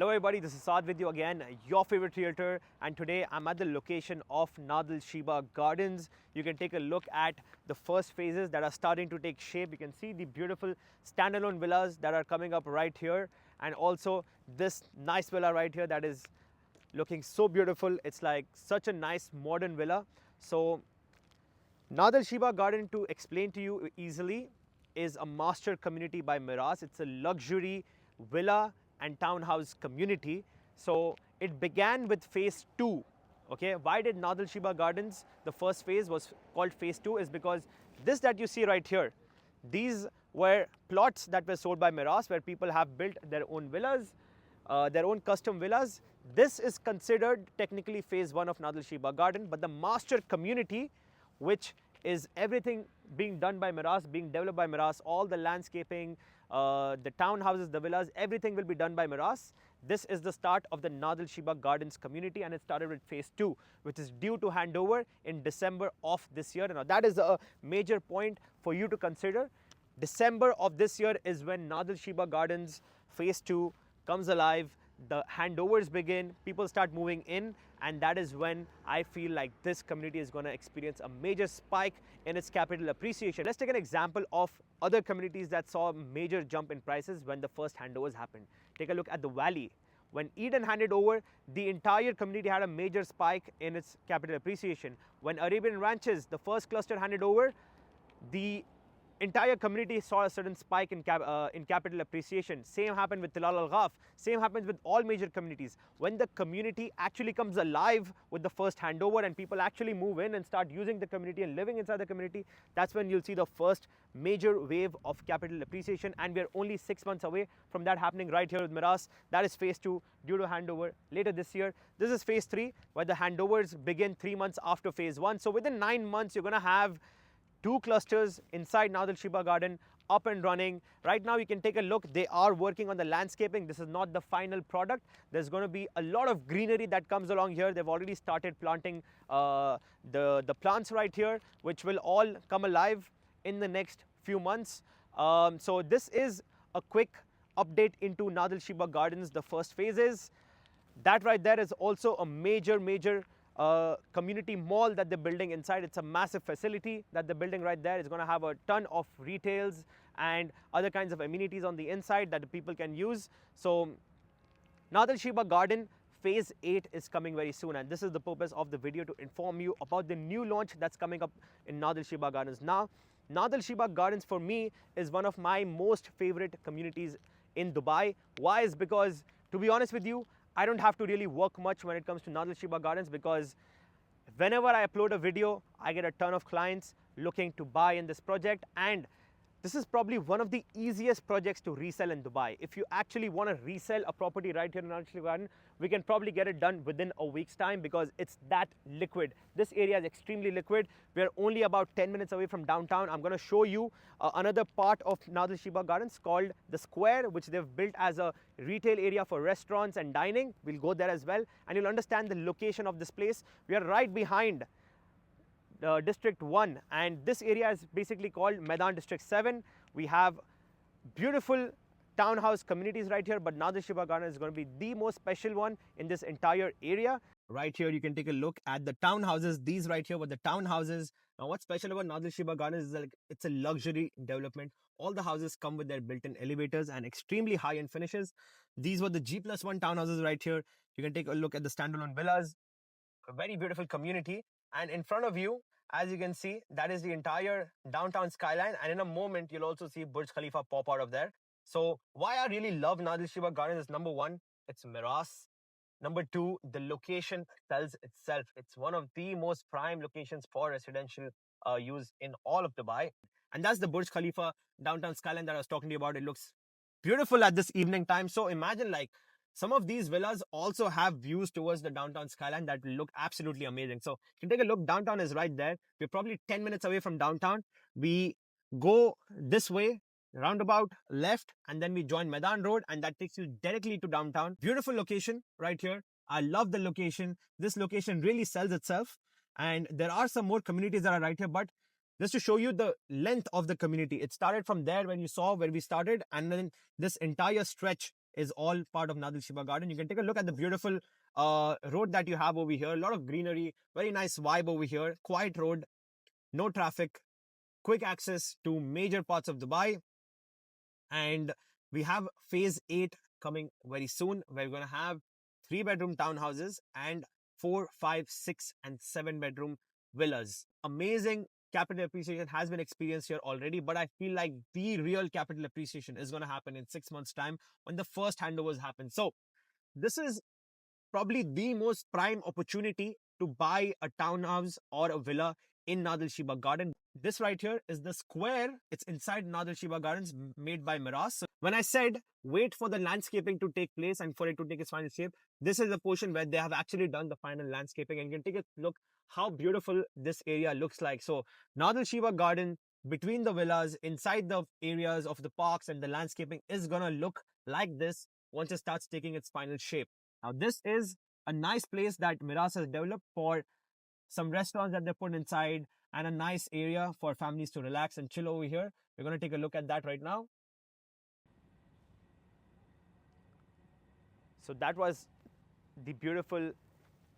Hello everybody, this is Saad with you again, your favorite realtor, and today I'm at the location of Nad Al Sheba Gardens. You can take a look at the first phases that are starting to take shape. You can see the beautiful standalone villas that are coming up right here, and also this nice villa right here that is looking so beautiful. It's like such a nice modern villa. So Nad Al Sheba Garden, to explain to you easily, is a master community by Meraas. It's a luxury villa and townhouse community. So it began with phase 2. Okay, why did Nad Al Sheba Gardens, the first phase was called phase 2, is because this that you see right here, these were plots that were sold by Meraas where people have built their own villas, their own custom villas. This is considered technically phase 1 of Nad Al Sheba Garden, but the master community, which is everything being done by Meraas, being developed by Meraas, all the landscaping, the townhouses, the villas, everything will be done by Meraas. This is the start of the Nad Al Sheba Gardens community, and it started with phase 2, which is due to hand over in December of this year. Now that is a major point for you to consider. December of this year is when Nad Al Sheba Gardens phase 2 comes alive. The handovers begin, people start moving in, and that is when I feel like this community is going to experience a major spike in its capital appreciation. Let's take an example of other communities that saw a major jump in prices when the first handovers happened. Take a look at the Valley. When Eden handed over, the entire community had a major spike in its capital appreciation. When Arabian Ranches, the first cluster, handed over, the entire community saw a certain spike in capital appreciation. Same happened with Tilal Al Ghaf. Same happens with all major communities. When the community actually comes alive with the first handover and people actually move in and start using the community and living inside the community, that's when you'll see the first major wave of capital appreciation. And we're only 6 months away from that happening right here with Meraas. That is phase 2 due to handover later this year. This is phase 3, where the handovers begin 3 months after phase 1. So within 9 months, you're going to have 2 clusters inside Nad Al Sheba Garden up and running. Right now you can take a look, they are working on the landscaping. This is not the final product. There's going to be a lot of greenery that comes along here. They've already started planting the plants right here, which will all come alive in the next few months. So this is a quick update into Nad Al Sheba Gardens, the first phases. That right there is also a major community mall that they're building inside. It's a massive facility that they're building right there. It's going to have a ton of retails and other kinds of amenities on the inside that the people can use. So Nad Al Sheba Garden phase 8 is coming very soon, and this is the purpose of the video, to inform you about the new launch that's coming up in Nad Al Sheba Gardens. Now, Nad Al Sheba Gardens for me is one of my most favorite communities in Dubai. Why? Is because, to be honest with you, I don't have to really work much when it comes to Nad Al Sheba Gardens, because whenever I upload a video, I get a ton of clients looking to buy in this project, and this is probably one of the easiest projects to resell in Dubai. If you actually want to resell a property right here in Nad Al Sheba Garden, we can probably get it done within a week's time, because it's that liquid. This area is extremely liquid. We're only about 10 minutes away from downtown. I'm going to show you another part of Nad Al Sheba Gardens called the Square, which they've built as a retail area for restaurants and dining. We'll go there as well, and you'll understand the location of this place. We are right behind District 1, and this area is basically called Meydan District 7. We have beautiful townhouse communities right here, but Nad Al Sheba Garden is going to be the most special one in this entire area. Right here you can take a look at the townhouses. These right here were the townhouses. Now what's special about Nad Al Sheba Gardens is like it's a luxury development. All the houses come with their built-in elevators and extremely high-end finishes. These were the G+1 townhouses right here. You can take a look at the standalone villas. A very beautiful community, and in front of you, as you can see, that is the entire downtown skyline, and in a moment you'll also see Burj Khalifa pop out of there. So why I really love Nad Al Sheba Gardens is, number 1, it's Meraas. Number 2, the location sells itself. It's one of the most prime locations for residential use in all of Dubai, and that's the Burj Khalifa downtown skyline that I was talking to you about. It looks beautiful at this evening time. So imagine, like, some of these villas also have views towards the downtown skyline that will look absolutely amazing. So you can take a look. Downtown is right there. We're probably 10 minutes away from downtown. We go this way, roundabout left, and then we join Meydan Road, and that takes you directly to downtown. Beautiful location right here. I love the location. This location really sells itself, and there are some more communities that are right here, but just to show you the length of the community, it started from there when you saw where we started, and then this entire stretch is all part of Nad Al Sheba Garden. You can take a look at the beautiful road that you have over here. A lot of greenery, very nice vibe over here. Quiet road, no traffic, quick access to major parts of Dubai. And we have phase 8 coming very soon, where we're going to have 3-bedroom townhouses and 4, 5, 6, and 7-bedroom villas. Amazing capital appreciation has been experienced here already, but I feel like the real capital appreciation is going to happen in 6 months' time when the first handovers happen. So this is probably the most prime opportunity to buy a townhouse or a villa in Nad Al Sheba Garden. This right here is the square. It's inside Nad Al Sheba Gardens, made by Meraas. So when I said wait for the landscaping to take place and for it to take its final shape, this is the portion where they have actually done the final landscaping, and you can take a look how beautiful this area looks like. So Nad Al Sheba Garden, between the villas, inside the areas of the parks and the landscaping, is gonna look like this once it starts taking its final shape. Now, this is a nice place that Meraas has developed for some restaurants that they put inside, and a nice area for families to relax and chill over here. We're going to take a look at that right now. So that was the beautiful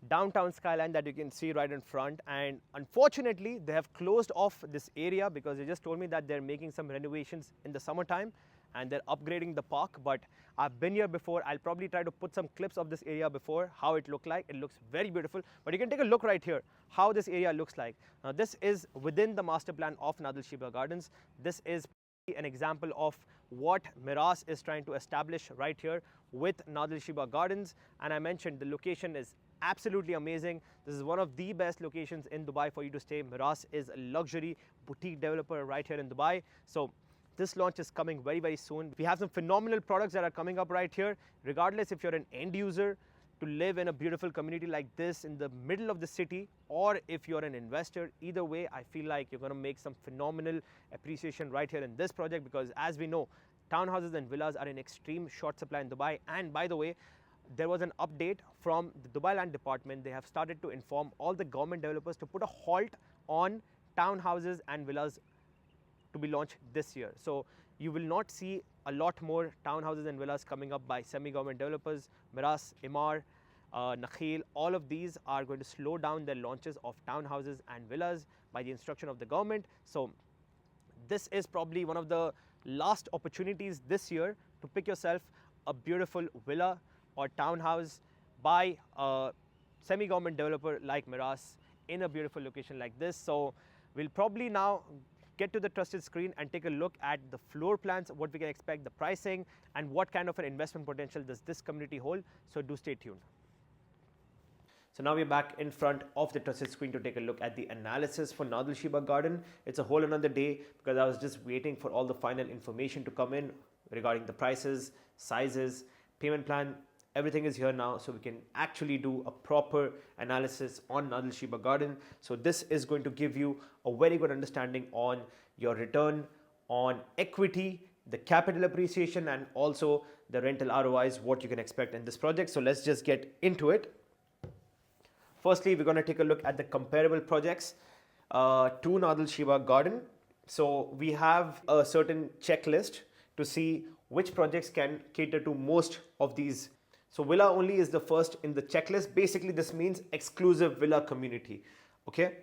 downtown skyline that you can see right in front, and unfortunately they have closed off this area because they just told me that they're making some renovations in the summertime and they're upgrading the park. But I've been here before. I'll probably try to put some clips of this area before, how it looked like. It looks very beautiful. But you can take a look right here how this area looks like. Now this is within the master plan of Nad Al Sheba Gardens. This is an example of what Meraas is trying to establish right here with Nad Al Sheba Gardens. And I mentioned the location is absolutely amazing. This is one of the best locations in Dubai for you to stay. Meraas is a luxury boutique developer right here in Dubai. So this launch is coming very, very soon. We have some phenomenal products that are coming up right here. Regardless if you're an end user to live in a beautiful community like this in the middle of the city, or if you're an investor, either way, I feel like you're going to make some phenomenal appreciation right here in this project, because as we know, townhouses and villas are in extreme short supply in Dubai. And by the way, there was an update from the Dubai Land Department. They have started to inform all the government developers to put a halt on townhouses and villas to be launched this year. So you will not see a lot more townhouses and villas coming up by semi-government developers. Meraas, Emaar, Nakheel, all of these are going to slow down their launches of townhouses and villas by the instruction of the government. So this is probably one of the last opportunities this year to pick yourself a beautiful villa or townhouse by a semi-government developer like Meraas in a beautiful location like this. So we'll probably now get to the trusted screen and take a look at the floor plans, what we can expect, the pricing, and what kind of an investment potential does this community hold. So do stay tuned. So now we're back in front of the trusted screen to take a look at the analysis for Nad Al Sheba Garden. It's a whole another day because I was just waiting for all the final information to come in regarding the prices, sizes, payment plan. Everything is here now, so we can actually do a proper analysis on Nad Al Sheba Garden. So this is going to give you a very good understanding on your return on equity, the capital appreciation, and also the rental ROIs, what you can expect in this project. So let's just get into it. Firstly, we're going to take a look at the comparable projects to Nad Al Sheba Garden. So we have a certain checklist to see which projects can cater to most of these. So villa only is the first in the checklist. Basically, this means exclusive villa community. Okay,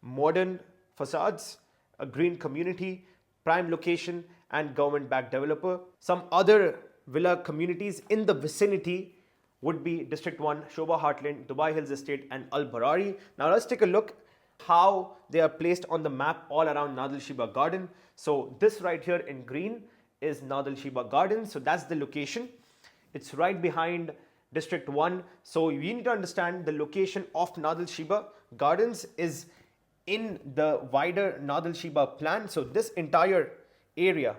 modern facades, a green community, prime location, and government-backed developer. Some other villa communities in the vicinity would be District 1, Shoba Heartland, Dubai Hills Estate, and Al Barari. Now let's take a look how they are placed on the map all around Nad Al Sheba Garden. So this right here in green is Nad Al Sheba Garden. So that's the location. It's right behind District 1. So you need to understand the location of Nad Al Sheba Gardens is in the wider Nad Al Sheba plan. So this entire area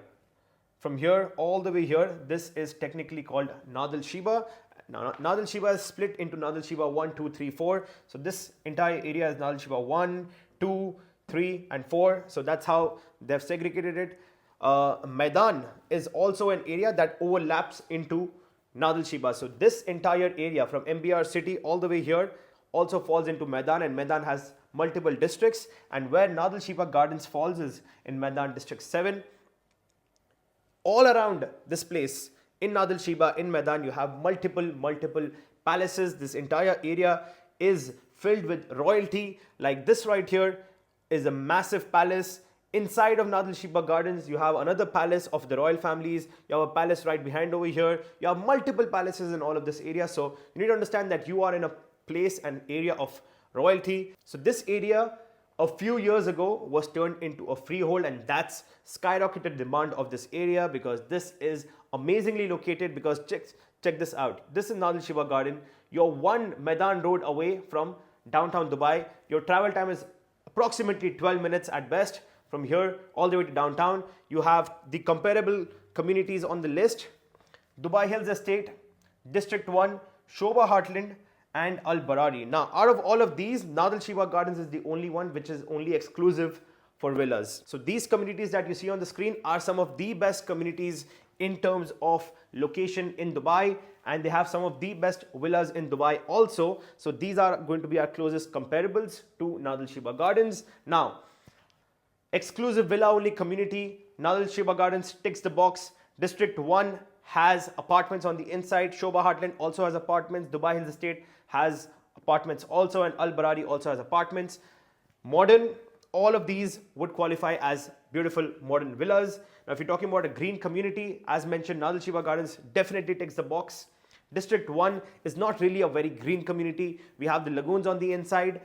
from here all the way here, this is technically called Nad Al Sheba. Now, Nad Al Sheba is split into Nad Al Sheba 1, 2, 3, 4. So this entire area is Nad Al Sheba 1, 2, 3, and 4. So that's how they've segregated it. Meydan is also an area that overlaps into Nad Al Sheba. So this entire area from MBR city all the way here also falls into Meydan, and Meydan has multiple districts, and where Nad Al Sheba Gardens falls is in Meydan District 7. All around this place In Nad Al Sheba, in Meydan, you have multiple palaces. This entire area is filled with royalty. Like this right here is a massive palace. Inside of Nad Al Sheba Gardens, you have another palace of the royal families. You have a palace right behind over here. You have multiple palaces in all of this area. So you need to understand that you are in a place, an area of royalty. So this area a few years ago was turned into a freehold, and that's skyrocketed demand of this area because this is amazingly located. Because check this out. This is Nad Al Sheba Garden. You're one Meydan road away from downtown Dubai. Your travel time is approximately 12 minutes at best. From here all the way to downtown, you have the comparable communities on the list: Dubai Hills Estate, District 1, Shoba Heartland, and Al Barari. Now, out of all of these, Nad Al Sheba Gardens is the only one which is only exclusive for villas. So these communities that you see on the screen are some of the best communities in terms of location in Dubai, and they have some of the best villas in Dubai also. So these are going to be our closest comparables to Nad Al Sheba Gardens. Now, exclusive villa only community, Nad Al Sheba Gardens ticks the box. District 1 has apartments on the inside. Shoba Heartland also has apartments. Dubai Hills Estate has apartments also, and Al Barari also has apartments. Modern, all of these would qualify as beautiful modern villas. Now, if you're talking about a green community, as mentioned, Nad Al Sheba Gardens definitely ticks the box. District 1 is not really a very green community. We have the lagoons on the inside,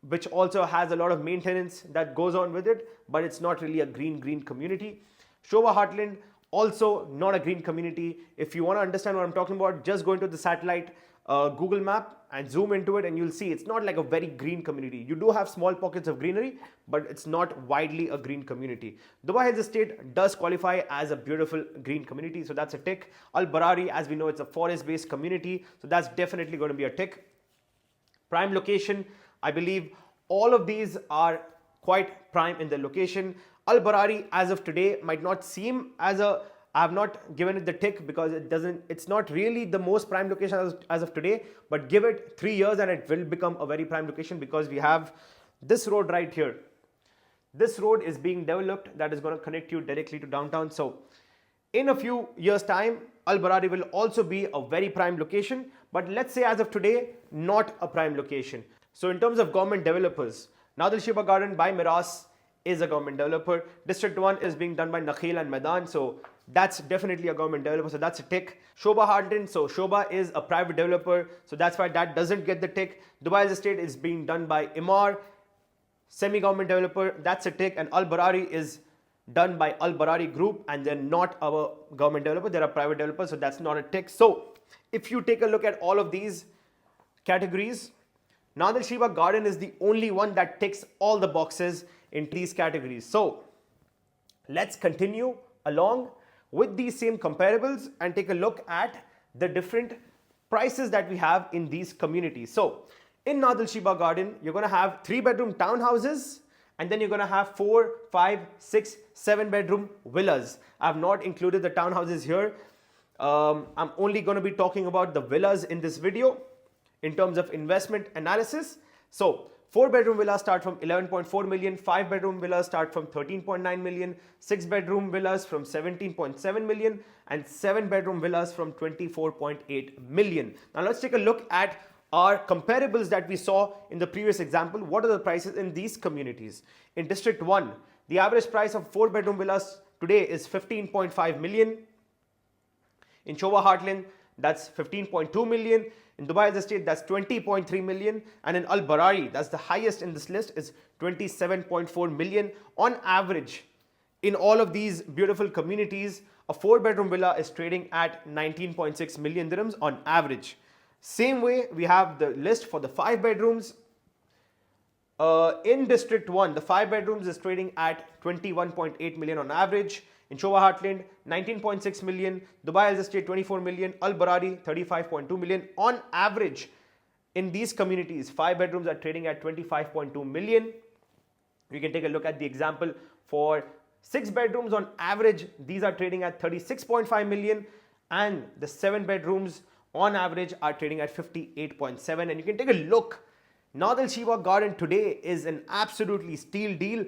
which also has a lot of maintenance that goes on with it, but it's not really a green community. Shoba Heartland, also not a green community. If you want to understand what I'm talking about, just go into the satellite Google map and zoom into it, and you'll see it's not like a very green community. You do have small pockets of greenery, but it's not widely a green community. Dubai Hills Estate does qualify as a beautiful green community, so that's a tick. Al Barari, as we know, it's a forest-based community, so that's definitely going to be a tick. Prime location, I believe all of these are quite prime in their location. Al Barari, as of today, might not seem as a, I have not given it the tick because it's not really the most prime location as of today, but give it 3 years and it will become a very prime location because we have this road right here. This road is being developed that is going to connect you directly to downtown. So in a few years time, Al Barari will also be a very prime location, but let's say as of today, not a prime location. So in terms of government developers, Nad Al Sheba Garden by Meraas is a government developer. District 1 is being done by Nakheel and Meydan, so that's definitely a government developer, so that's a tick. Shoba Heartland, so Shoba is a private developer, so that's why that doesn't get the tick. Dubai's estate is being done by Imar, semi-government developer, that's a tick. And Al Barari is done by Al Barari Group, and they're not our government developer, they're a private developer, so that's not a tick. So if you take a look at all of these categories, Nad Al Sheba Garden is the only one that ticks all the boxes in these categories. So let's continue along with these same comparables and take a look at the different prices that we have in these communities. So in Nad Al Sheba Garden, you're going to have 3-bedroom townhouses, and then you're going to have 4, 5, 6, 7-bedroom villas. I have not included the townhouses here. I'm only going to be talking about the villas in this video in terms of investment analysis. So 4-bedroom villas start from 11.4 million, 5-bedroom villas start from 13.9 million, 6-bedroom villas from 17.7 million, and 7-bedroom villas from 24.8 million. Now let's take a look at our comparables that we saw in the previous example. What are the prices in these communities? In District 1, the average price of 4-bedroom villas today is 15.5 million. In Shoba Heartland, that's 15.2 million. In Dubai's estate, that's 20.3 million. And in Al Barari, that's the highest in this list, is 27.4 million. On average, in all of these beautiful communities, a 4-bedroom villa is trading at 19.6 million dirhams on average. Same way, we have the list for the 5 bedrooms. In District 1, the 5 bedrooms is trading at 21.8 million on average. In Shoba Heartland, 19.6 million. Dubai Hills Estate, 24 million. Al Barari, 35.2 million. On average, in these communities, 5 bedrooms are trading at 25.2 million. You can take a look at the example for 6 bedrooms. On average, these are trading at 36.5 million. And the 7 bedrooms on average are trading at 58.7. And you can take a look. Nad Al Sheba Garden today is an absolutely steal deal.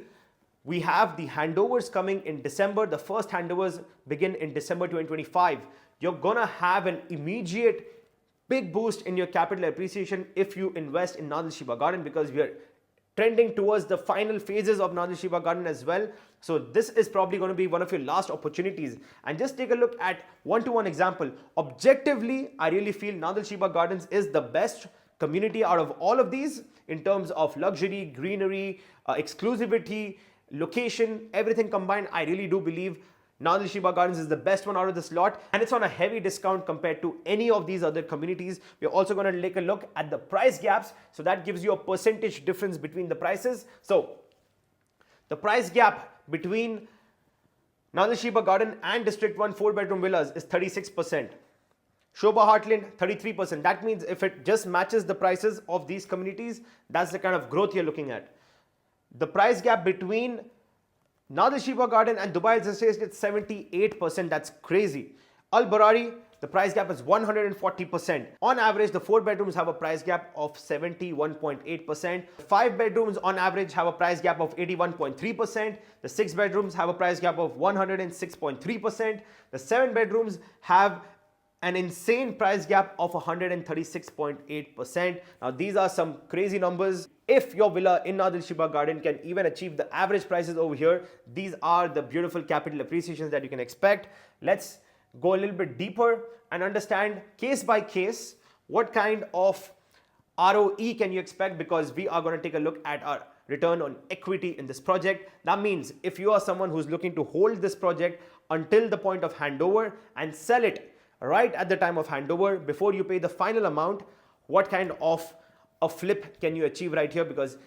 We have the handovers coming in December. The first handovers begin in December 2025. You're gonna have an immediate big boost in your capital appreciation if you invest in Nad Al Sheba Garden, because we are trending towards the final phases of Nad Al Sheba Garden as well. So this is probably going to be one of your last opportunities. And just take a look at one-to-one example. Objectively, I really feel Nad Al Sheba Gardens is the best community out of all of these in terms of luxury, greenery, exclusivity, location, everything combined. I really do believe Nad Al Sheba Gardens is the best one out of this lot, and it's on a heavy discount compared to any of these other communities. We're also going to take a look at the price gaps, so that gives you a percentage difference between the prices. So the price gap between Nad Al Sheba Garden and District 1 4-bedroom villas is 36%. Shobha Heartland 33%. That means if it just matches the prices of these communities, that's the kind of growth you're looking at. The price gap between Nad Al Sheba Garden and Dubai Estate is 78%. That's crazy. Al Barari, the price gap is 140%. On average, the 4 bedrooms have a price gap of 71.8%. 5 bedrooms on average have a price gap of 81.3%. The 6 bedrooms have a price gap of 106.3%. The 7 bedrooms have an insane price gap of 136.8%. Now these are some crazy numbers. If your villa in Nad Al Sheba Garden can even achieve the average prices over here, these are the beautiful capital appreciations that you can expect. Let's go a little bit deeper and understand case by case what kind of ROE can you expect, because we are going to take a look at our return on equity in this project. That means if you are someone who's looking to hold this project until the point of handover and sell it right at the time of handover before you pay the final amount, what kind of a flip can you achieve right here? Because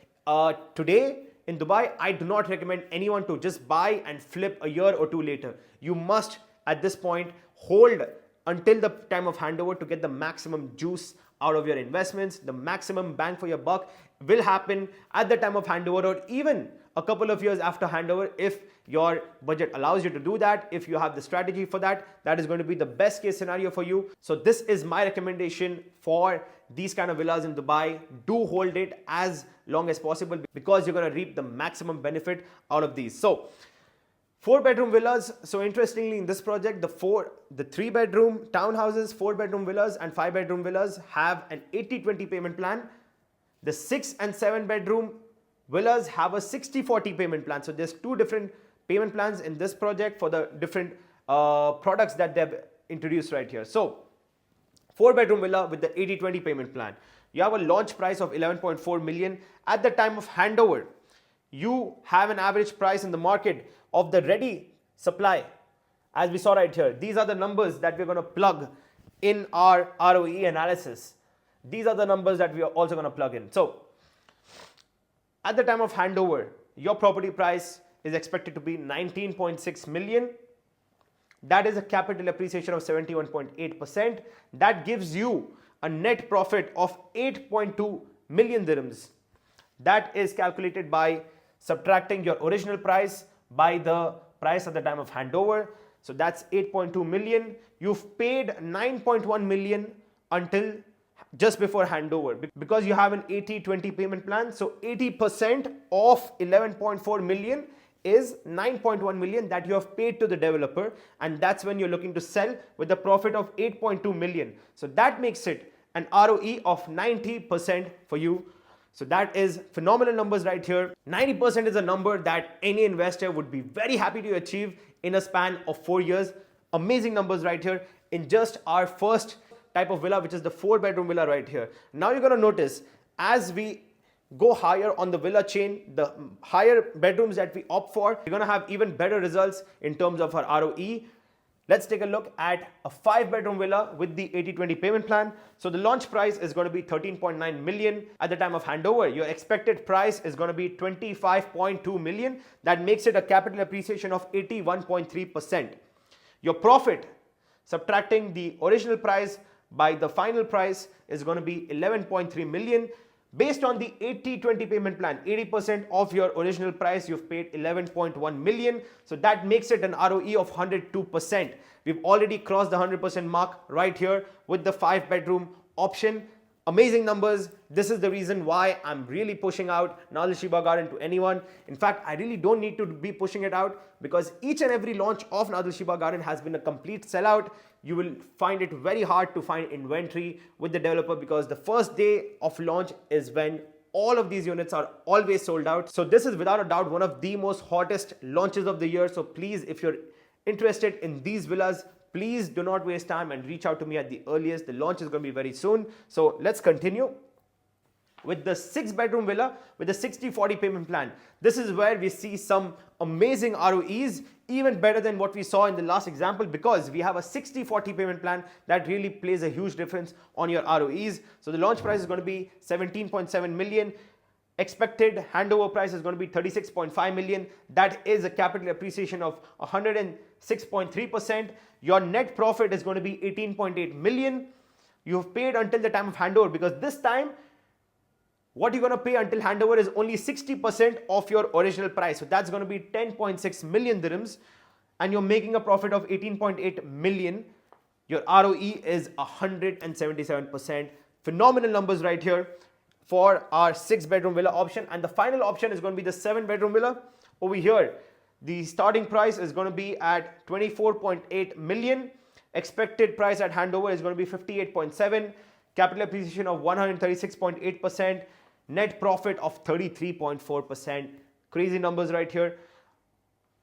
today in Dubai, I do not recommend anyone to just buy and flip a year or two later. You must at this point hold until the time of handover to get the maximum juice out of your investments. The maximum bang for your buck will happen at the time of handover, or even a couple of years after handover if your budget allows you to do that. If you have the strategy for that, that is going to be the best case scenario for you. So this is my recommendation for these kind of villas in Dubai. Do hold it as long as possible, because you're going to reap the maximum benefit out of these. So 4-bedroom villas. So interestingly, in this project, the 3-bedroom townhouses, 4-bedroom villas and 5-bedroom villas have an 80-20 payment plan. The 6 and 7-bedroom villas have a 60-40 payment plan. So there's two different payment plans in this project for the different products that they've introduced right here. So 4-bedroom villa with the 80-20 payment plan, you have a launch price of 11.4 million. At the time of handover, you have an average price in the market of the ready supply, as we saw right here. These are the numbers that we're going to plug in our ROE analysis. These are the numbers that we are also going to plug in. So at the time of handover, your property price is expected to be 19.6 million. That is a capital appreciation of 71.8%. That gives you a net profit of 8.2 million dirhams. That is calculated by subtracting your original price by the price at the time of handover. So that's 8.2 million. You've paid 9.1 million until just before handover, because you have an 80-20 payment plan. So 80% of 11.4 million is 9.1 million that you have paid to the developer, and that's when you're looking to sell with a profit of 8.2 million. So that makes it an ROE of 90% for you. So that is phenomenal numbers right here. 90% is a number that any investor would be very happy to achieve in a span of 4 years. Amazing numbers right here in just our first type of villa, which is the 4-bedroom villa right here. Now you're going to notice as we go higher on the villa chain, the higher bedrooms that we opt for, we're going to have even better results in terms of our ROE. Let's take a look at a 5-bedroom villa with the 80-20 payment plan. So the launch price is going to be 13.9 million. At the time of handover, your expected price is going to be 25.2 million. That makes it a capital appreciation of 81.3%. Your profit, subtracting the original price by the final price, is going to be 11.3 million. Based on the 80-20 payment plan, 80% of your original price, you've paid 11.1 million. So that makes it an ROE of 102%. We've already crossed the 100% mark right here with the 5-bedroom option. Amazing numbers. This is the reason why I'm really pushing out Nad Al Sheba Garden to anyone. In fact, I really don't need to be pushing it out because each and every launch of Nad Al Sheba Garden has been a complete sellout. You will find it very hard to find inventory with the developer because the first day of launch is when all of these units are always sold out. So this is without a doubt one of the most hottest launches of the year. So please, if you're interested in these villas, please do not waste time and reach out to me at the earliest. The launch is going to be very soon. So let's continue with the 6-bedroom villa with the 60-40 payment plan. This is where we see some amazing ROEs, even better than what we saw in the last example, because we have a 60-40 payment plan that really plays a huge difference on your ROEs. So the launch price is going to be 17.7 million. Expected handover price is going to be 36.5 million. That is a capital appreciation of 106.3%. Your net profit is going to be 18.8 million. You've paid until the time of handover, because this time what you're going to pay until handover is only 60% of your original price. So that's going to be 10.6 million dirhams, and you're making a profit of 18.8 million. Your ROE is 177%. Phenomenal numbers right here for our 6-bedroom villa option. And the final option is going to be the 7-bedroom villa. Over here, the starting price is going to be at 24.8 million. Expected price at handover is going to be 58.7. Capital appreciation of 136.8%. Net profit of 33.4%. Crazy numbers right here.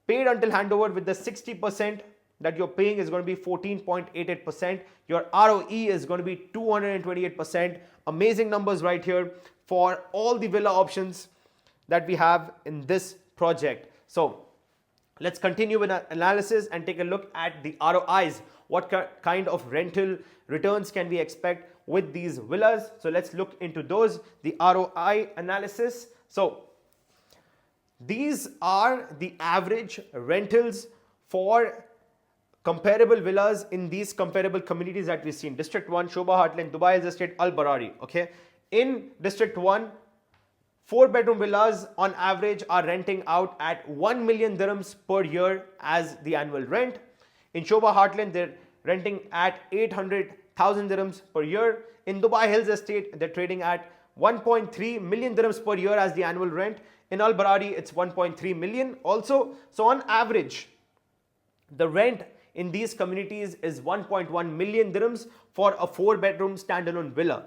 Paid until handover with the 60% that you're paying is going to be 14.88%. Your ROE is going to be 228%. Amazing numbers right here for all the villa options that we have in this project. So let's continue with our analysis and take a look at the ROIs. What kind of rental returns can we expect with these villas? So let's look into those, the ROI analysis. So these are the average rentals for comparable villas in these comparable communities that we've seen. District 1, Shoba Heartland, Dubai Hills Estate, Al Barari. Okay. In District 1, 4-bedroom villas on average are renting out at 1 million dirhams per year as the annual rent. In Shoba Heartland, they're renting at 800,000 dirhams per year. In Dubai Hills Estate, they're trading at 1.3 million dirhams per year as the annual rent. In Al Barari, it's 1.3 million also. So on average, the rent in these communities is 1.1 million dirhams for a 4-bedroom standalone villa.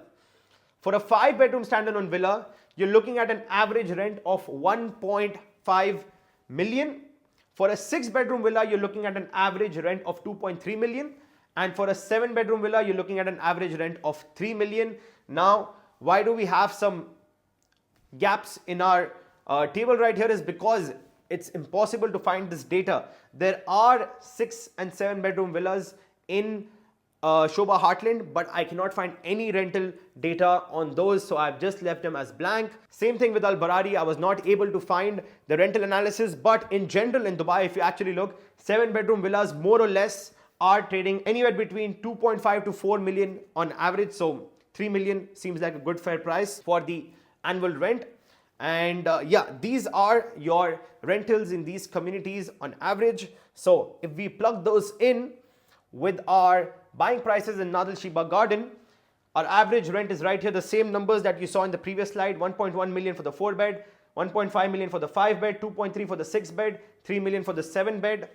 For a 5-bedroom standalone villa, you're looking at an average rent of 1.5 million. For a 6-bedroom villa, you're looking at an average rent of 2.3 million. And for a 7-bedroom villa, you're looking at an average rent of 3 million. Now, why do we have some gaps in our table right here? Is because it's impossible to find this data. There are 6 and 7-bedroom villas in Shoba Heartland, but I cannot find any rental data on those, so I've just left them as blank. Same thing with Al Barari. I was not able to find the rental analysis, but in general in Dubai, if you actually look, 7-bedroom villas more or less are trading anywhere between 2.5 to 4 million on average. So 3 million seems like a good fair price for the annual rent. And yeah, these are your rentals in these communities on average. So if we plug those in with our buying prices in Nad Al Sheba Garden, our average rent is right here, the same numbers that you saw in the previous slide. 1.1 million for the 4-bed, 1.5 million for the 5-bed, 2.3 for the 6-bed, 3 million for the 7-bed.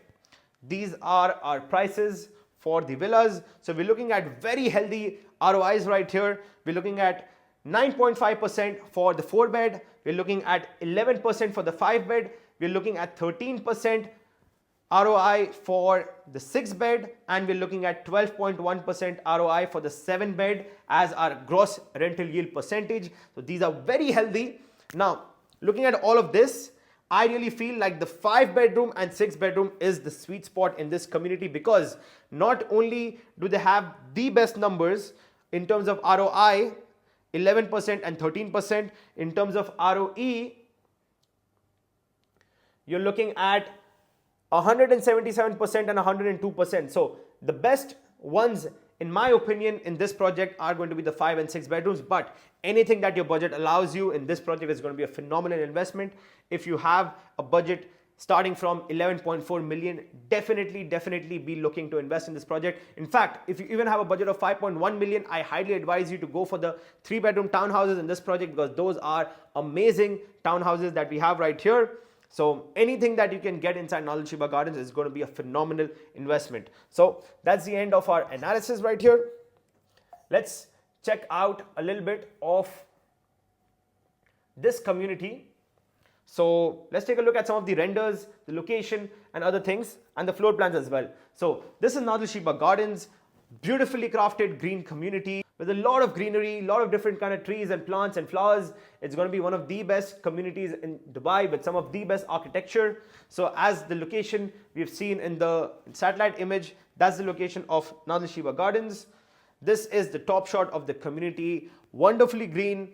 These are our prices for the villas. So we're looking at very healthy ROIs right here. We're looking at 9.5% for the 4-bed. We're looking at 11% for the 5-bed. We're looking at 13% ROI for the 6-bed, and we're looking at 12.1% ROI for the 7-bed as our gross rental yield percentage. So these are very healthy. Now, looking at all of this, I really feel like the 5-bedroom and 6-bedroom is the sweet spot in this community, because not only do they have the best numbers in terms of ROI, 11% and 13%, in terms of ROE, you're looking at 177% and 102%. So the best ones, in my opinion, in this project are going to be the 5 and 6 bedrooms, but anything that your budget allows you in this project is going to be a phenomenal investment. If you have a budget starting from 11.4 million. Definitely be looking to invest in this project. In fact, if you even have a budget of 5.1 million, I highly advise you to go for the 3-bedroom townhouses in this project, because those are amazing townhouses that we have right here. So anything that you can get inside Nad Al Sheba Gardens is going to be a phenomenal investment. So that's the end of our analysis right here. Let's check out a little bit of this community. So let's take a look at some of the renders, the location and other things, and the floor plans as well. So this is Nad Al Sheba Gardens, beautifully crafted green community with a lot of greenery, a lot of different kind of trees and plants and flowers. It's going to be one of the best communities in Dubai with some of the best architecture. So as the location we've seen in the satellite image, that's the location of Nad Al Sheba Gardens. This is the top shot of the community, wonderfully green,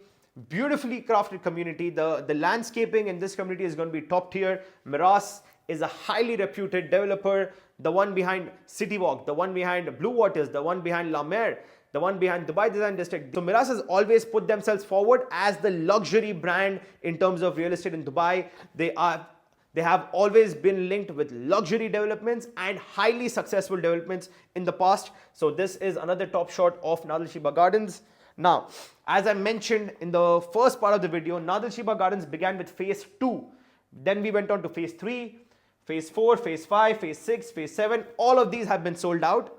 beautifully crafted community. The landscaping in this community is going to be top tier. Meraas is a highly reputed developer, the one behind City Walk, the one behind Blue Waters, the one behind La Mer, the one behind Dubai Design District. So Meraas has always put themselves forward as the luxury brand in terms of real estate in Dubai. They have always been linked with luxury developments and highly successful developments in the past. So this is another top shot of Nad Al Sheba Gardens. Now, as I mentioned in the first part of the video, Nad Al Sheba Gardens began with phase 2. Then we went on to phase 3, phase 4, phase 5, phase 6, phase 7. All of these have been sold out.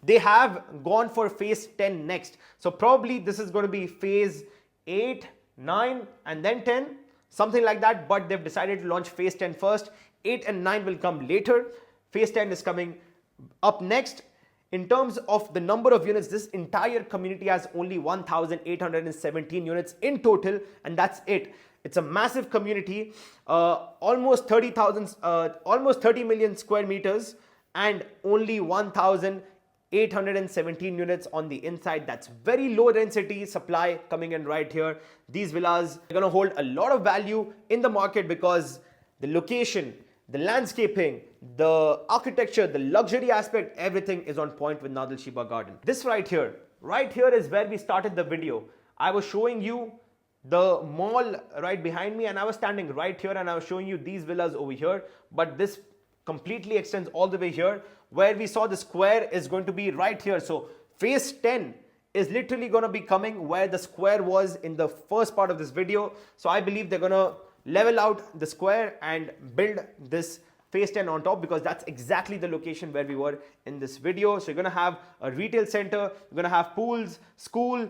They have gone for phase 10 next. So probably this is going to be phase 8, 9 and then 10. Something like that, but they've decided to launch phase 10 first. 8 and 9 will come later. Phase 10 is coming up next. In terms of the number of units, this entire community has only 1,817 units in total, and that's it. It's a massive community, almost 30 million square meters, and only 1,817 units on the inside. That's very low density supply coming in right here. These villas are going to hold a lot of value in the market because the location, the landscaping, the architecture, the luxury aspect, everything is on point with Nad Al Sheba Garden. This right here is where we started the video. I was showing you the mall right behind me and I was standing right here and I was showing you these villas over here, but this completely extends all the way here. Where we saw the square is going to be right here. So phase 10 is literally going to be coming where the square was in the first part of this video. So I believe they're going to level out the square and build this phase 10 on top, because that's exactly the location where we were in this video. So you're going to have a retail center, you're going to have pools, school,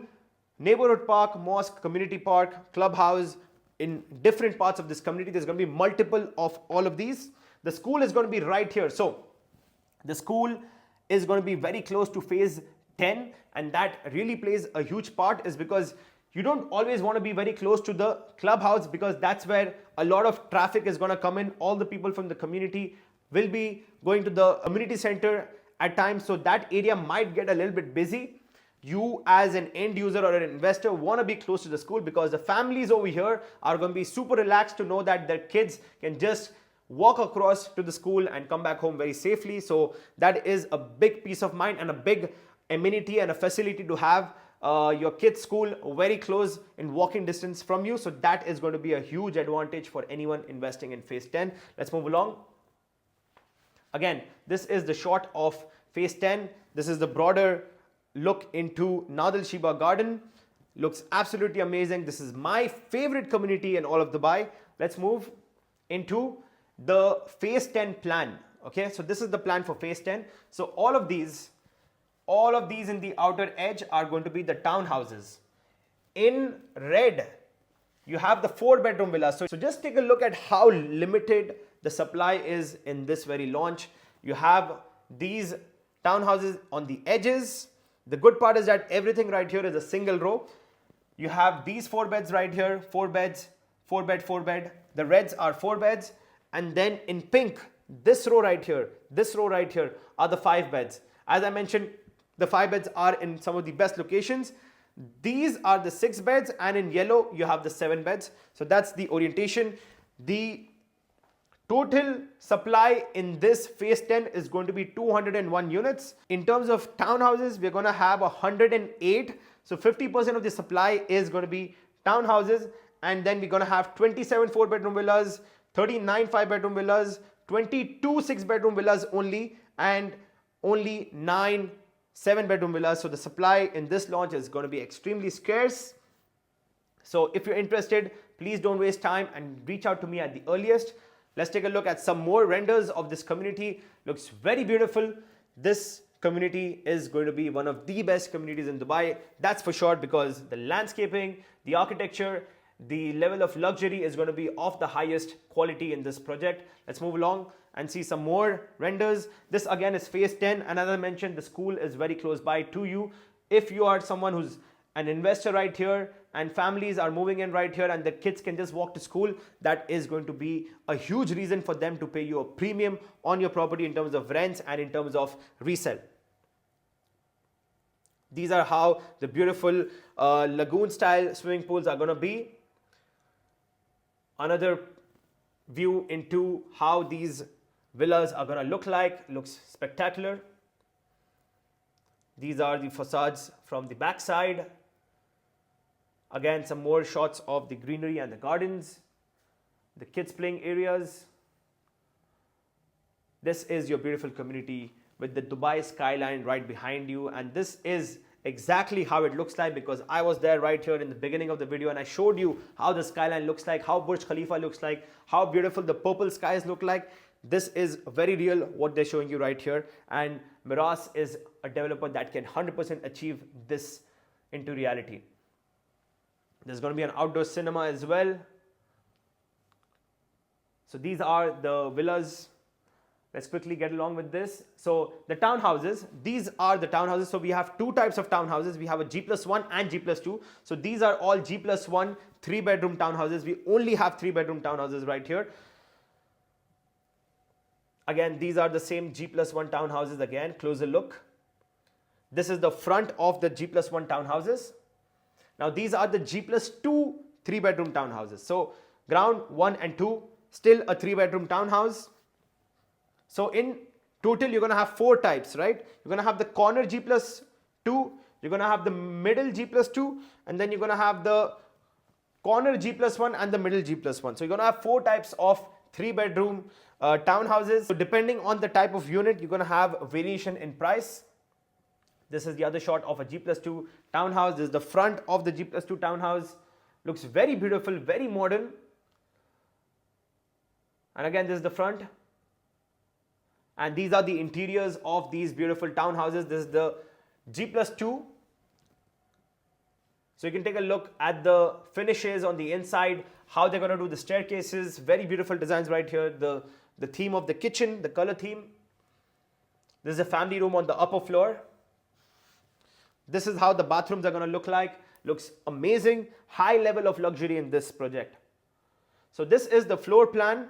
neighborhood park, mosque, community park, clubhouse in different parts of this community. There's going to be multiple of all of these. The school is going to be right here. So the school is going to be very close to phase 10, and that really plays a huge part, is because you don't always want to be very close to the clubhouse, because that's where a lot of traffic is going to come in. All the people from the community will be going to the community center at times, so that area might get a little bit busy. You as an end user or an investor want to be close to the school, because the families over here are going to be super relaxed to know that their kids can just walk across to the school and come back home very safely. So that is a big peace of mind and a big amenity and a facility to have your kids' school very close in walking distance from you. So that is going to be a huge advantage for anyone investing in phase 10. Let's move along. Again, this is the shot of phase 10. This is the broader look into Nad Al Sheba Garden. Looks absolutely amazing. This is my favorite community in all of Dubai. Let's move into the phase 10 plan. Okay, so this is the plan for phase 10. So all of these in the outer edge are going to be the townhouses. In red, you have the 4-bedroom villas. So just take a look at how limited the supply is in this very launch. You have these townhouses on the edges. The good part is that everything right here is a single row. You have these 4 beds right here, 4 beds, 4 bed, 4 bed. The reds are 4 beds. And then in pink, this row right here are the 5 beds. As I mentioned, the 5 beds are in some of the best locations. These are the 6 beds, and in yellow, you have the 7 beds. So that's the orientation. The total supply in this phase 10 is going to be 201 units. In terms of townhouses, we're going to have 108. So 50% of the supply is going to be townhouses. And then we're going to have 27 4-bedroom villas, 39 5-bedroom villas, 22 6-bedroom villas only, and only 9 7-bedroom villas. So the supply in this launch is going to be extremely scarce. So if you're interested, please don't waste time and reach out to me at the earliest. Let's take a look at some more renders of this community. Looks very beautiful. This community is going to be one of the best communities in Dubai. That's for sure, because the landscaping, the architecture, the level of luxury is going to be of the highest quality in this project. Let's move along and see some more renders. This again is phase 10, and as I mentioned, the school is very close by to you. If you are someone who's an investor right here and families are moving in right here and the kids can just walk to school, that is going to be a huge reason for them to pay you a premium on your property in terms of rents and in terms of resale. These are how the beautiful lagoon style swimming pools are going to be. Another view into how these villas are going to look like. Looks spectacular. These are the facades from the back side. Again, some more shots of the greenery and the gardens, the kids playing areas. This is your beautiful community with the Dubai skyline right behind you, and this is exactly how it looks like, because I was there right here in the beginning of the video and I showed you how the skyline looks like, how Burj Khalifa looks like, how beautiful the purple skies look like. This is very real what they're showing you right here, and Meraas is a developer that can 100% achieve this into reality. There's going to be an outdoor cinema as well. So these are the villas. Let's quickly get along with this. So the townhouses, these are the townhouses. So we have two types of townhouses. We have a G+1 and G+2. So these are all G+1 3-bedroom townhouses. We only have 3-bedroom townhouses right here. Again, these are the same G+1 townhouses. Again, closer look. This is the front of the G+1 townhouses. Now these are the G+2 3-bedroom townhouses. So ground 1 and 2, still a 3-bedroom townhouse. So in total, you're going to have 4 types, right? You're going to have the corner G+2, you're going to have the middle G+2, and then you're going to have the corner G+1 and the middle G+1. So you're going to have 4 types of 3-bedroom townhouses. So depending on the type of unit, you're going to have a variation in price. This is the other shot of a G+2 townhouse. This is the front of the G+2 townhouse. Looks very beautiful, very modern. And again, this is the front. And these are the interiors of these beautiful townhouses. This is the G+2. So you can take a look at the finishes on the inside, how they're going to do the staircases. Very beautiful designs right here. The theme of the kitchen, the color theme. This is a family room on the upper floor. This is how the bathrooms are going to look like. Looks amazing. High level of luxury in this project. So this is the floor plan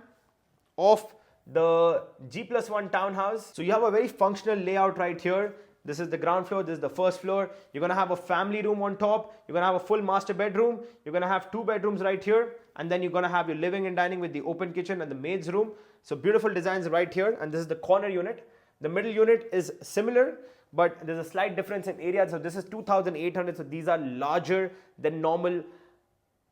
of the G+1 townhouse. So you have a very functional layout right here. This is the ground floor, this is the first floor. You're going to have a family room on top. You're going to have a full master bedroom. You're going to have 2 bedrooms right here. And then you're going to have your living and dining with the open kitchen and the maid's room. So beautiful designs right here. And this is the corner unit. The middle unit is similar, but there's a slight difference in area. So this is 2,800. So these are larger than normal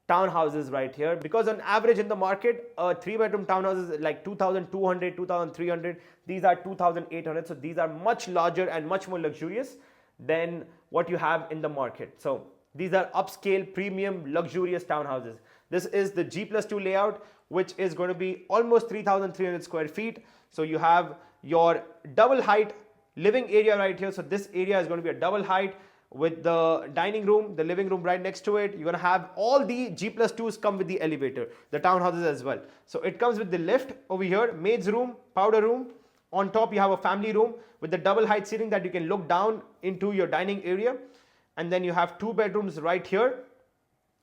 townhouses right here, because on average in the market, a 3-bedroom townhouse is like 2,200, 2,300. These are 2,800. So these are much larger and much more luxurious than what you have in the market. So these are upscale, premium, luxurious townhouses. This is the G+2 layout, which is going to be almost 3,300 square feet. So you have your double height living area right here. So this area is going to be a double height with the dining room, the living room right next to it. You're going to have all the G+2s come with the elevator, the townhouses as well. So it comes with the lift over here, maid's room, powder room. On top, you have a family room with the double height ceiling that you can look down into your dining area. And then you have 2 bedrooms right here.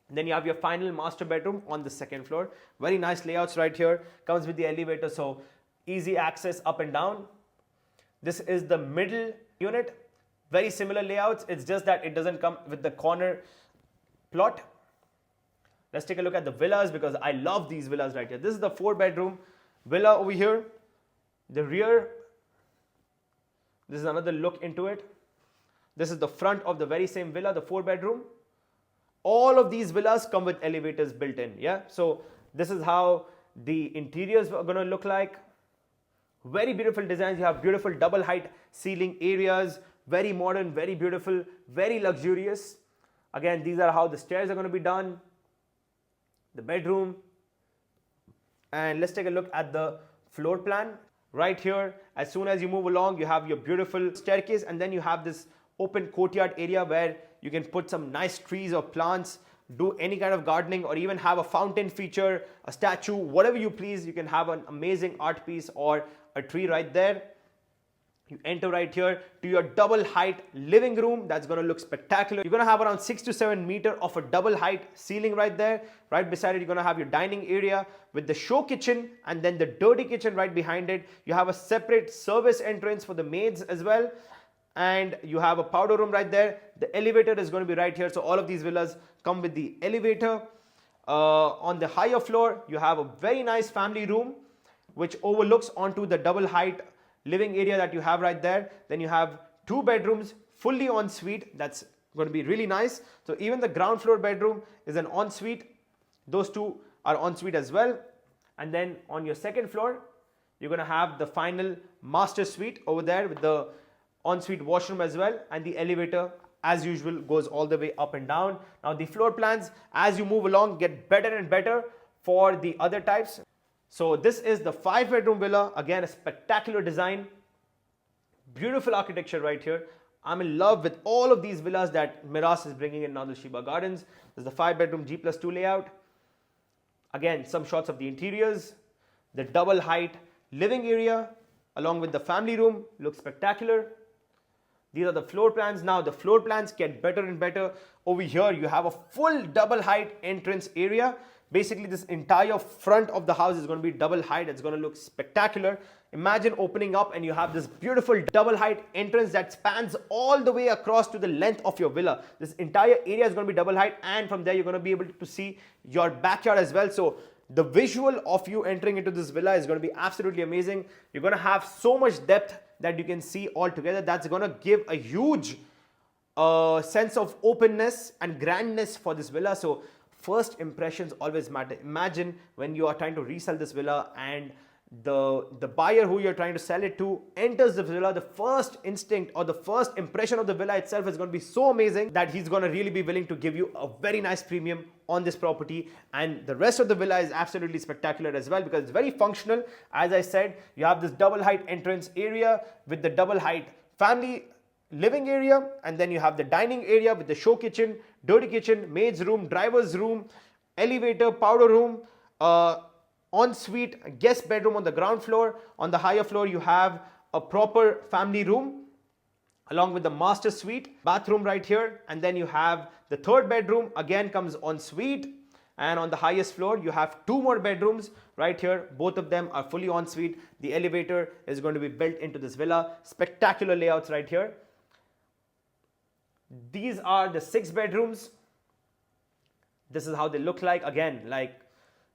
And then you have your final master bedroom on the 2nd floor. Very nice layouts right here. Comes with the elevator, so easy access up and down. This is the middle unit. Very similar layouts. It's just that it doesn't come with the corner plot. Let's take a look at the villas, because I love these villas right here. This is the 4-bedroom villa over here. The rear, this is another look into it. This is the front of the very same villa, the 4-bedroom. All of these villas come with elevators built in. Yeah. So this is how the interiors are going to look like. Very beautiful designs. You have beautiful double height ceiling areas, very modern, very beautiful, very luxurious. Again, these are how the stairs are going to be done, the bedroom. And let's take a look at the floor plan. Right here, as soon as you move along, you have your beautiful staircase, and then you have this open courtyard area where you can put some nice trees or plants, do any kind of gardening, or even have a fountain feature, a statue, whatever you please. You can have an amazing art piece or a tree right there. You enter right here to your double height living room. That's going to look spectacular. You're going to have around 6 to 7 meters of a double height ceiling right there. Right beside it, you're going to have your dining area with the show kitchen and then the dirty kitchen right behind it. You have a separate service entrance for the maids as well. And you have a powder room right there. The elevator is going to be right here. So all of these villas come with the elevator. On the higher floor, you have a very nice family room which overlooks onto the double height living area that you have right there. Then you have 2 bedrooms, fully ensuite. That's going to be really nice. So even the ground floor bedroom is an ensuite. Those 2 are ensuite as well. And then on your second floor, you're going to have the final master suite over there with the ensuite washroom as well. And the elevator, as usual, goes all the way up and down. Now the floor plans, as you move along, get better and better for the other types. So this is the 5-bedroom villa. Again, a spectacular design, beautiful architecture right here. I'm in love with all of these villas that Meraas is bringing in Nad Al Sheba Gardens. This is the 5-bedroom G+2 layout. Again, some shots of the interiors, the double height living area along with the family room looks spectacular. These are the floor plans. Now the floor plans get better and better. Over here, you have a full double height entrance area. Basically, this entire front of the house is going to be double height. It's going to look spectacular. Imagine opening up and you have this beautiful double height entrance that spans all the way across to the length of your villa. This entire area is going to be double height, and from there you're going to be able to see your backyard as well. So the visual of you entering into this villa is going to be absolutely amazing. You're going to have so much depth that you can see all together. That's going to give a huge sense of openness and grandness for this villa. So first impressions always matter. Imagine when you are trying to resell this villa and the buyer who you're trying to sell it to enters the villa. The first instinct or the first impression of the villa itself is going to be so amazing that he's going to really be willing to give you a very nice premium on this property. And the rest of the villa is absolutely spectacular as well because it's very functional. As I said, you have this double height entrance area with the double height family living area, and then you have the dining area with the show kitchen, dirty kitchen, maid's room, driver's room, elevator, powder room, ensuite guest bedroom on the ground floor. On the higher floor, you have a proper family room along with the master suite, bathroom right here, and then you have the 3rd bedroom, again comes ensuite. And on the highest floor, you have 2 more bedrooms right here. Both of them are fully ensuite. The elevator is going to be built into this villa. Spectacular layouts right here. These are the 6 bedrooms. This is how they look like. Again, like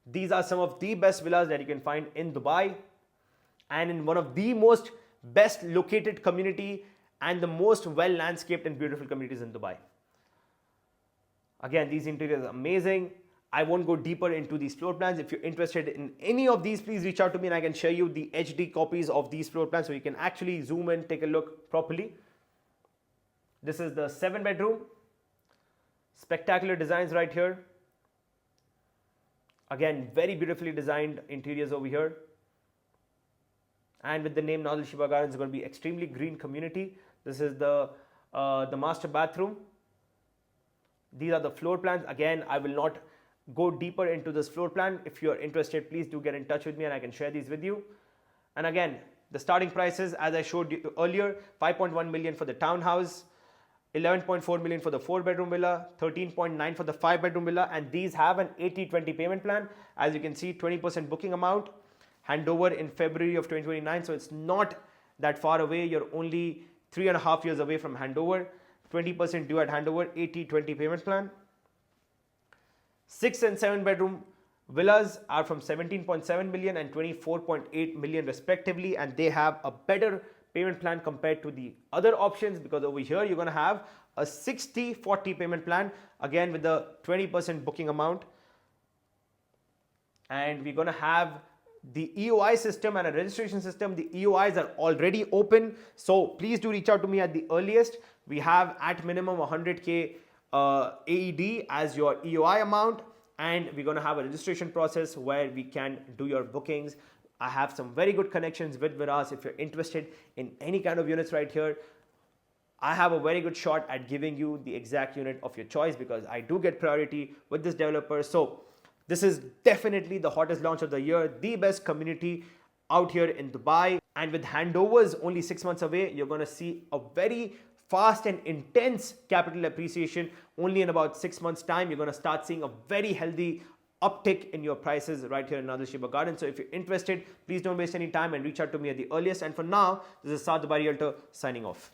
these are some of the best villas that you can find in Dubai and in one of the most best located community and the most well landscaped and beautiful communities in Dubai. Again, these interiors are amazing. I won't go deeper into these floor plans. If you're interested in any of these, please reach out to me and I can share you the HD copies of these floor plans so you can actually zoom in, take a look properly. This is the 7-bedroom. Spectacular designs right here. Again, very beautifully designed interiors over here. And with the name Nad Al Sheba Gardens, it's going to be extremely green community. This is the master bathroom. These are the floor plans. Again, I will not go deeper into this floor plan. If you're interested, please do get in touch with me and I can share these with you. And again, the starting prices, as I showed you earlier, 5.1 million for the townhouse, 11.4 million for the 4-bedroom villa, 13.9 for the 5-bedroom villa, and these have an 80-20 payment plan. As you can see, 20% booking amount, handover in February of 2029, so it's not that far away. You're only 3.5 years away from handover. 20% due at handover, 80-20 payment plan. 6 and 7-bedroom villas are from 17.7 million and 24.8 million respectively, and they have a better payment plan compared to the other options because over here you're going to have a 60-40 payment plan, again with the 20% booking amount. and we're going to have the EOI system and a registration system. The EOIs are already open, so please do reach out to me at the earliest. We have at minimum 100k AED as your EOI amount, and we're going to have a registration process where we can do your bookings. I have some very good connections with Meraas. If you're interested in any kind of units right here, I have a very good shot at giving you the exact unit of your choice because I do get priority with this developer. So this is definitely the hottest launch of the year, the best community out here in Dubai. And with handovers only 6 months away, you're going to see a very fast and intense capital appreciation. Only in about 6 months time, you're going to start seeing a very healthy uptick in your prices right here in Nad Al Sheba Gardens. So if you're interested, please don't waste any time and reach out to me at the earliest. And for now, this is Saad Dubai Realtor signing off.